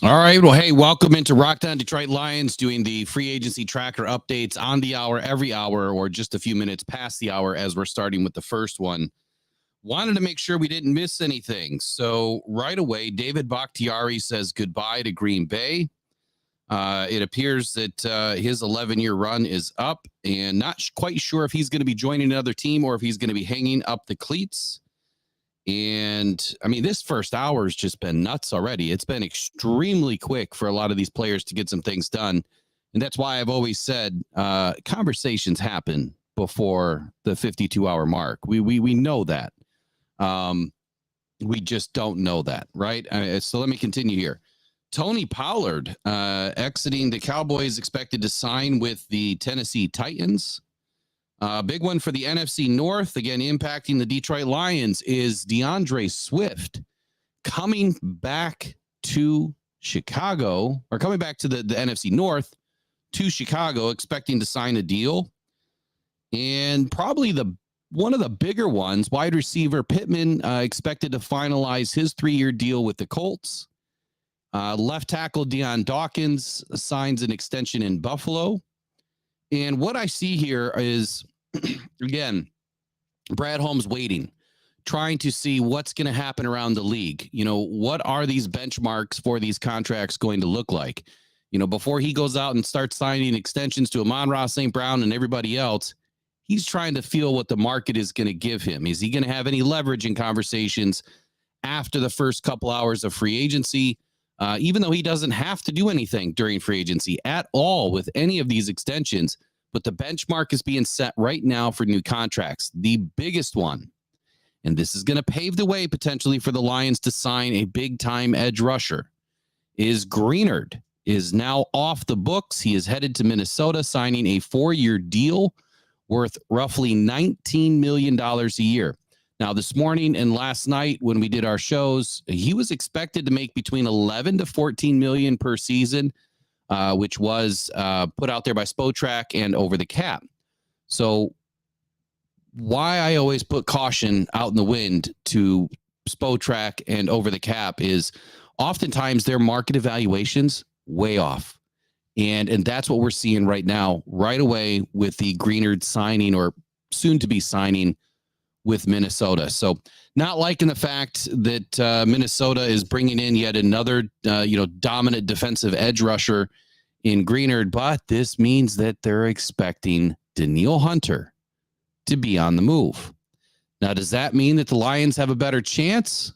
All right. Well, hey, welcome into Rock Down Detroit Lions, doing the free agency tracker updates on the hour, every hour, or just a few minutes past the hour as we're starting with the first one. Wanted to make sure we didn't miss anything. So right away, David Bakhtiari says goodbye to Green Bay. It appears that his 11-year run is up, and not quite sure if he's going to be joining another team or if he's going to be hanging up the cleats. And I mean, this first hour has just been nuts already. It's been extremely quick for a lot of these players to get some things done. And that's why I've always said conversations happen before the 52-hour mark. We know that. We just don't know that, right? So let me continue here. Tony Pollard exiting the Cowboys, expected to sign with the Tennessee Titans. Big one for the NFC North, again, impacting the Detroit Lions, is DeAndre Swift coming back to Chicago, or coming back to the NFC North to Chicago, expecting to sign a deal. And probably one of the bigger ones, wide receiver Pittman, expected to finalize his 3-year deal with the Colts. Left tackle Deion Dawkins signs an extension in Buffalo. And what I see here is, again, Brad Holmes waiting, trying to see what's going to happen around the league. You know, what are these benchmarks for these contracts going to look like? You know, before he goes out and starts signing extensions to Amon-Ra St. Brown and everybody else, he's trying to feel what the market is going to give him. Is he going to have any leverage in conversations after the first couple hours of free agency? Even though he doesn't have to do anything during free agency at all with any of these extensions, but the benchmark is being set right now for new contracts. The biggest one, and this is going to pave the way potentially for the Lions to sign a big-time edge rusher, is Greenard is now off the books. He is headed to Minnesota, signing a 4-year deal worth roughly $19 million a year. Now, this morning and last night when we did our shows, he was expected to make between 11 to 14 million per season, which was put out there by Spotrac and Over the Cap. So why I always put caution out in the wind to Spotrac and Over the Cap is oftentimes their market evaluations way off. And that's what we're seeing right now, right away with the Greenard signing, or soon to be signing, with Minnesota. So not liking the fact that Minnesota is bringing in yet another, dominant defensive edge rusher in Greenard, but this means that they're expecting Danielle Hunter to be on the move. Now, does that mean that the Lions have a better chance?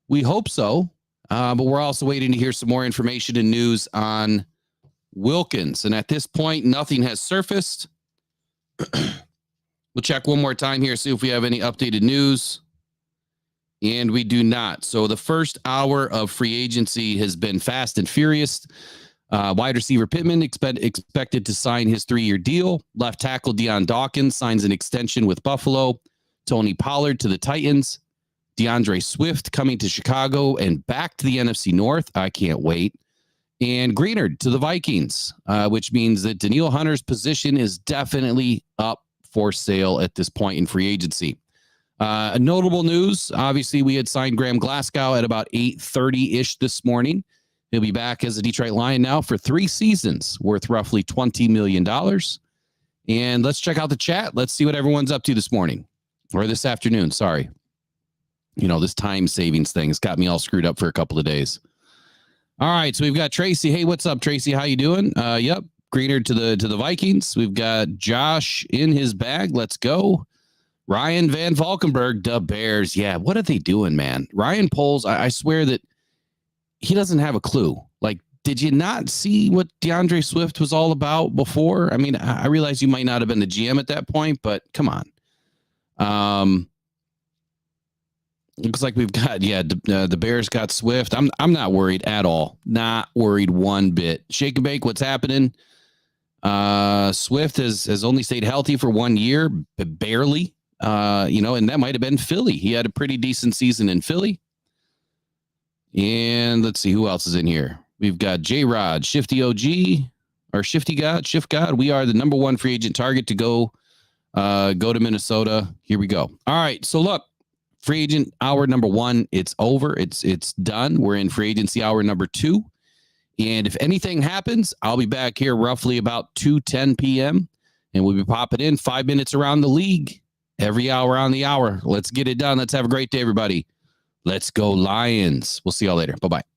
We hope so, but we're also waiting to hear some more information and news on Wilkins. And at this point, nothing has surfaced. We'll check one more time here, see if we have any updated news. And we do not. So the first hour of free agency has been fast and furious. Wide receiver Pittman expected to sign his 3-year deal. Left tackle Deion Dawkins signs an extension with Buffalo. Tony Pollard to the Titans. DeAndre Swift coming to Chicago and back to the NFC North. I can't wait. And Greenard to the Vikings, which means that Danielle Hunter's position is definitely up for sale at this point in free agency. Notable news, obviously, we had signed Graham Glasgow at about 8:30-ish this morning. He'll be back as a Detroit Lion now for 3 seasons, worth roughly $20 million. And let's check out the chat. Let's see what everyone's up to this morning, or this afternoon, sorry. You know, this time savings thing has got me all screwed up for a couple of days. All right, so we've got Tracy. Hey, what's up, Tracy? How you doing? Yep. Greenard to the Vikings. We've got Josh in his bag. Let's go. Ryan Van Valkenburg, the Bears. Yeah, what are they doing, man? Ryan Poles, I swear that he doesn't have a clue. Like, did you not see what DeAndre Swift was all about before? I mean, I realize you might not have been the GM at that point, but come on. Looks like we've got, the Bears got Swift. I'm not worried at all. Not worried one bit. Shake and bake, what's happening? Swift has only stayed healthy for 1 year, but barely, and that might have been Philly. He had a pretty decent season in Philly. And let's see who else is in here. We've got J-Rod, Shifty OG, or Shifty God, Shift God. We are the number 1 free agent target to go to Minnesota. Here we go. All right. So look, free agent hour number 1, it's over. It's done. We're in free agency hour number 2. And if anything happens, I'll be back here roughly about 2:10 p.m. and we'll be popping in 5 minutes around the league every hour on the hour. Let's get it done. Let's have a great day, everybody. Let's go Lions. We'll see y'all later. Bye-bye.